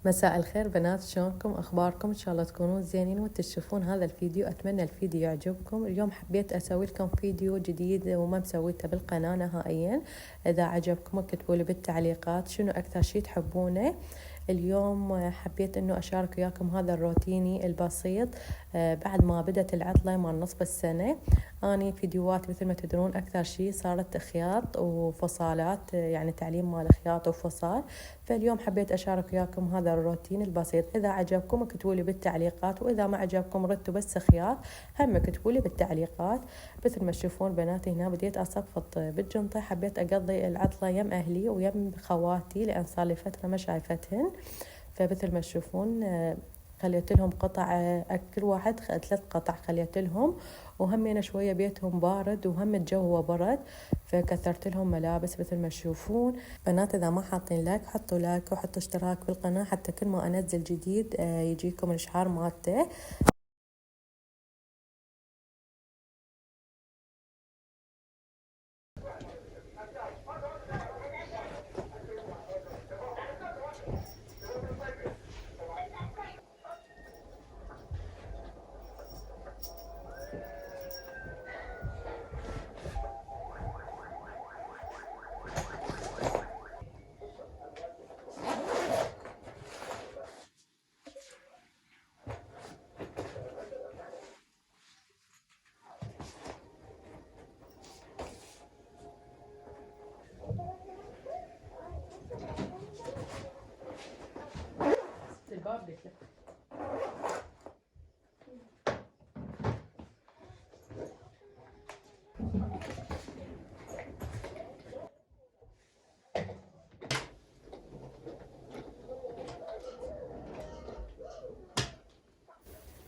مساء الخير بنات، شلونكم؟ اخباركم؟ ان شاء الله تكونون زينين وتشوفون هذا الفيديو. اتمنى الفيديو يعجبكم. اليوم حبيت اسوي لكم فيديو جديد وما مسويته بالقناه نهائيا. اذا عجبكم اكتبوا لي بالتعليقات شنو اكثر شيء تحبونه. اليوم حبيت انه اشارك وياكم هذا الروتيني البسيط بعد ما بدت العطله مال نصف السنه. اني فيديوهات مثل ما تدرون اكثر شيء صارت خياط وفصالات، يعني تعليم مال خياط وفصال. فاليوم حبيت اشارك وياكم هذا الروتين البسيط. اذا عجبكم اكتبوا لي بالتعليقات، واذا ما عجبكم ردوا بس خياط هم اكتبوا لي بالتعليقات. مثل ما تشوفون بناتي هنا بديت اصفط بالجنطه. حبيت اقضي العطله يم اهلي ويم خواتي لان صار لي فتره ما شايفتهن. فمثل ما تشوفون خليت لهم قطع، كل واحد 3 قطع خليت لهم. وهم أنا شوية بيتهم بارد وهم الجو برد، فكثرت لهم ملابس مثل ما تشوفون. بنات إذا ما حاطين لايك حطوا لايك وحطوا اشتراك بالقناة حتى كل ما أنزل جديد يجيكم الإشعار مالته. الباب لك.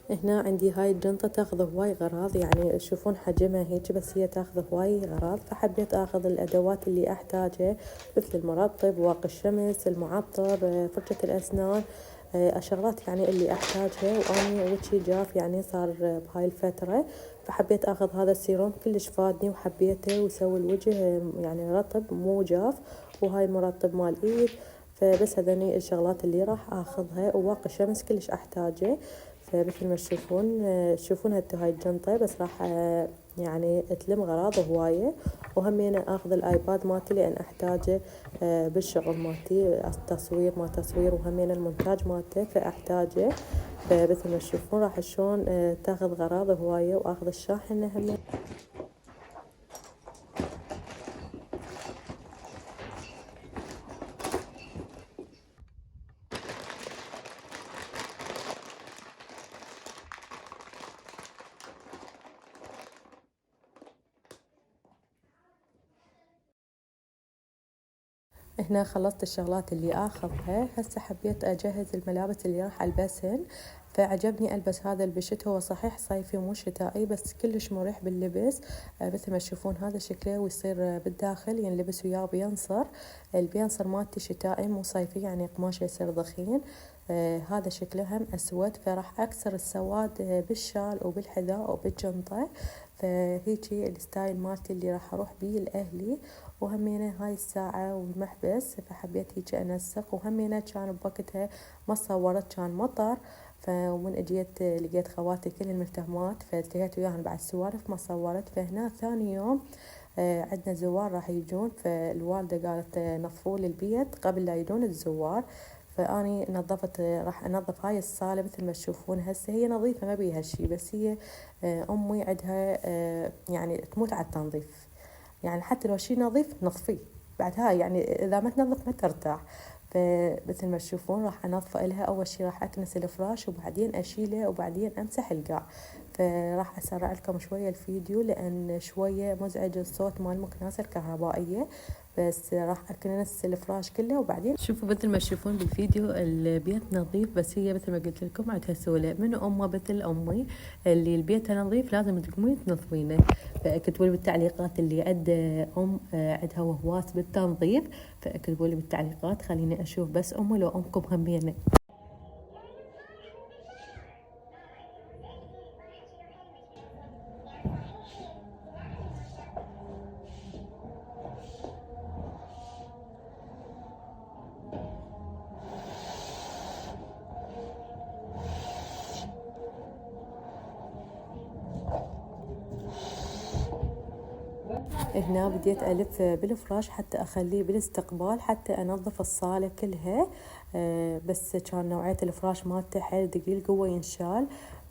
هنا عندي هاي الجنطة تاخذ هواي غراض، يعني تشوفون حجمها هيك، بس هي تاخذ هواي غراض. فحبيت اخذ الادوات اللي احتاجها مثل المرطب، واقي الشمس، المعطر، فرشة الاسنان، الشغلات يعني اللي احتاجها. واني وجهي جاف يعني صار بهاي الفترة، فحبيت اخذ هذا السيروم كلش فادني وحبيته ويسوي الوجه يعني رطب مو جاف. وهاي المرطب مال ايد. فبس هذني الشغلات اللي راح اخذها. وواقي الشمس كلش احتاجه. فمثل ما تشوفون هاي الجنطة بس راح يعني تلم غراض هواية. وهمين اخذ الايباد مالتي لان احتاجه بالشغل مالتي، التصوير ما تصوير، وهمين المونتاج مالته فاحتاجه. فمثل ما تشوفون راح شلون تاخذ غراض هواية. واخذ الشاحنة هم. هنا خلصت الشغلات اللي اخذها. هسه حبيت اجهز الملابس اللي راح البسهن. فعجبني البس هذا البشت، هو صحيح صيفي مو شتائي بس كلش مريح باللبس. مثل ما تشوفون هذا شكله، ويصير بالداخل ينلبس وياه بينصر. البينصر مالتي شتائي مو صيفي، يعني قماشه يصير ضخين. هذا شكله هم اسود، فراح اكسر السواد بالشال وبالحذاء وبالجنطه. فهيجي الستايل مالتي اللي راح اروح بيه لاهلي. وهمينه هاي الساعة والمحبس فحبيت هيك انسق. وهمينه كان بوقتها ما صورت، كان مطر. فمن اجيت لقيت خواتي كلهن ملتهمات، فالتقيت وياهن بعد سوالف ما صورت. فهنا ثاني يوم عندنا زوار راح يجون. فالوالدة قالت نظفوا لي البيت قبل لا يجون الزوار. فاني نظفت، راح انظف هاي الصاله مثل ما تشوفون. هسه هي نظيفه ما بيها شي، بس هي امي عندها يعني تموت على التنظيف. يعني حتى لو شي نظيف نظفيه بعد. هاي يعني اذا ما تنظف ما ترتاح. فمثل ما تشوفون راح انظفه لها. اول شي راح اكنس الفراش وبعدين اشيله وبعدين امسح القاع. فراح اسرع لكم شويه الفيديو لان شويه مزعج الصوت مال المكنسه الكهربائيه. بس راح اكنس الفراش كله وبعدين شوفوا مثل ما تشوفون بالفيديو البيت نظيف. بس هي مثل ما قلت لكم عندها سوله من امه مثل امي اللي البيت نظيف لازم تقومين تنظفينه. فاكتبوا لي بالتعليقات اللي عنده ام عندها وهواس بالتنظيف. فاكتبوا لي بالتعليقات خليني اشوف بس امي لو امكم همينه. هنا بديت ألف بالفراش حتى أخليه بالاستقبال حتى أنظف الصالة كلها. بس كان نوعية الفراش مالته حيل ثقيل قوة ينشال.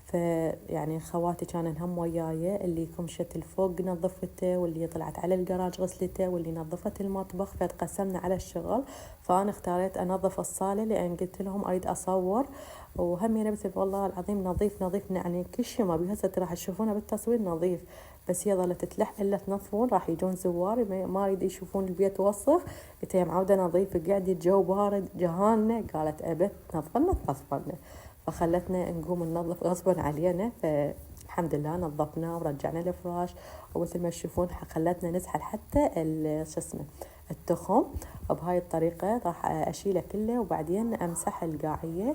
فيعني خواتي كانن هم وياي، اللي كمشت الفوق نظفته، واللي طلعت على الجراج غسلته، واللي نظفت المطبخ، فتقسمنا على الشغل. فأنا اختاريت أنظف الصالة لأن قلت لهم أريد أصور، وهم أنا بس والله العظيم نظيف نظيف، يعني كل شيء ما بيه. هسه راح تشوفونه بالتصوير نظيف، بس هي ظلت تلح الا تنظفون راح يجون زوار ما يريد يشوفون البيت وسخ. قلت هي معوده نظيف، قاعد الجو بارد جهالنا، قالت ابد تنظفلنا تنظفلنا، فخلتنا نقوم ننظف غصبا علينا. فالحمد لله نظفنا ورجعنا الفراش، ومثل ما تشوفون خلتنا نزحل حتى شو اسمه التخم. بهاي الطريقه راح اشيله كله وبعدين امسح القاعيه.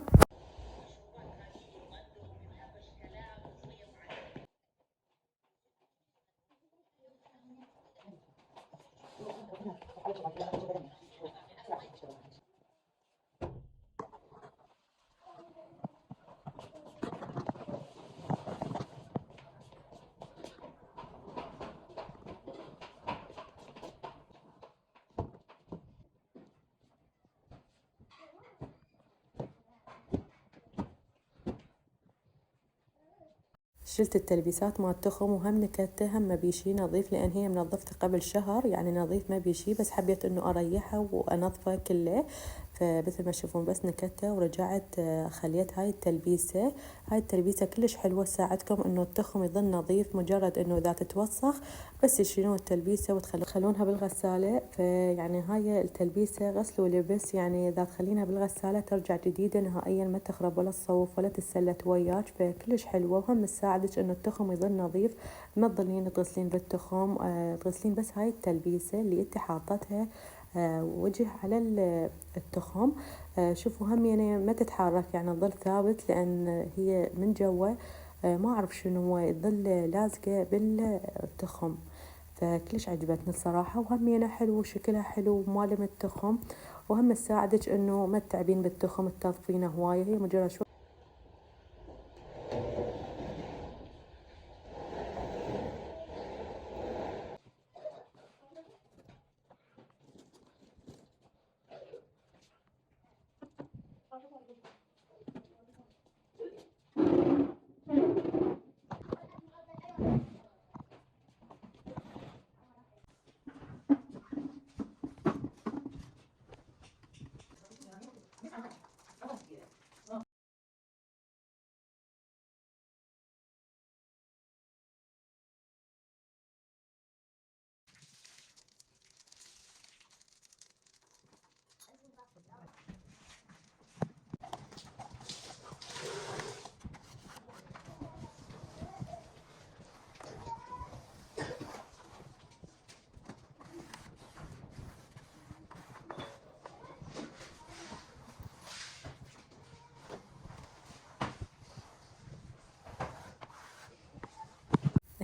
شلت التلبيسات مال التخم وهم نكدته، هم ما بيشي نظيف لان هي منظفته قبل شهر، يعني نظيف ما بيشي، بس حبيت انه اريحه وانظفه كله. فمثل ما تشوفون بس نكدته ورجعت خليت هاي التلبيسه. هاي التلبيسه كلش حلوه تساعدكم انه التخم يظل نظيف، مجرد انه اذا تتوسخ بس تشيلون التلبيسه وتخلونها بالغساله. فيعني هاي التلبيسه غسل ولبس، يعني اذا تخلينها بالغساله ترجع جديده نهائيا، ما تخرب ولا تصوف ولا تسلت وياك، فكلش حلوه. وهم تساعدك انه التخم يظل نظيف، ما تظلين تغسلين بالتخم. تغسلين بس هاي التلبيسه اللي انت حاطتها وجه على التخم. شوفوا هم يعني ما تتحرك، يعني تظل ثابت لان هي من جوا ما اعرف شنو هو تظل لازقه بالتخم. فكلش عجبتني الصراحة، وهم يعني حلو وشكلها حلو ومالم التخم، وهم تساعدك انه ما تتعبين بالتخم تنظفينه هواية، هي مجرد شوي.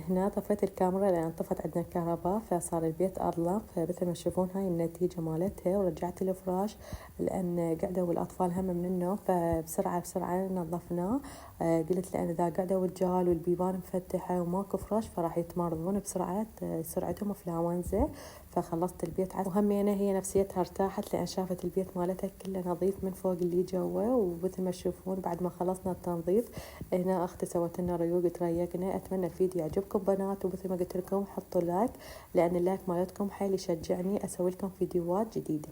هنا طفيت الكاميرا لان طفت عندنا الكهرباء، فصار البيت اظلم. فمثل ما تشوفون هاي النتيجة مالتها. ورجعت الفراش لان قعدوا الاطفال هم من النوم، فبسرعة بسرعة نظفناه. قلت لان اذا قعدوا الرجال والبيبان مفتحة وماكو فراش فراح يتمرضون بسرعة، سرعتهم انفلونزا. فخلصت البيت وهمينه هي نفسيتها ارتاحت لان شافت البيت مالتها كله نظيف من فوق اللي جوا. ومثل ما تشوفون بعد ما خلصنا التنظيف هنا اختي سوت لنا ريوق تريقنا. اتمنى الفيديو يعجبكم بنات، ومثل ما قلت لكم حطوا لايك لان اللايك مالتكم حيل يشجعني اسوي لكم فيديوهات جديده.